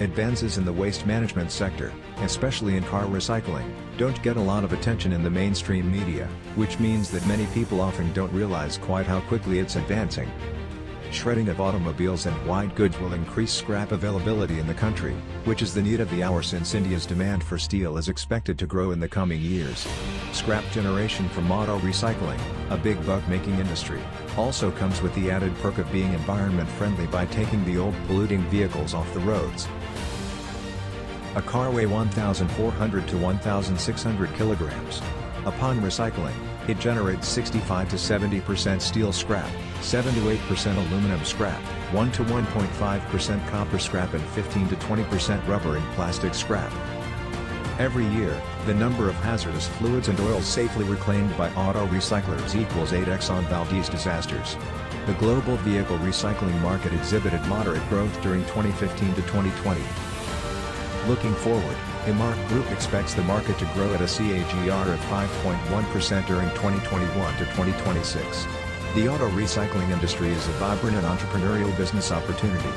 Advances in the waste management sector, especially in car recycling, don't get a lot of attention in the mainstream media, which means that many people often don't realize quite how quickly it's advancing. Shredding of automobiles and white goods will increase scrap availability in the country, which is the need of the hour since India's demand for steel is expected to grow in the coming years. Scrap generation from auto recycling, a big buck-making industry, also comes with the added perk of being environment-friendly by taking the old polluting vehicles off the roads. A car weighs 1,400 to 1,600 kilograms. Upon recycling, it generates 65 to 70% steel scrap, 7 to 8% aluminum scrap, 1 to 1.5% copper scrap and 15 to 20% rubber and plastic scrap. Every year, the number of hazardous fluids and oils safely reclaimed by auto recyclers equals 8 Exxon Valdez disasters. The global vehicle recycling market exhibited moderate growth during 2015 to 2020. Looking forward, Emmark Group expects the market to grow at a CAGR of 5.1% during 2021 to 2026. The auto recycling industry is a vibrant and entrepreneurial business opportunity.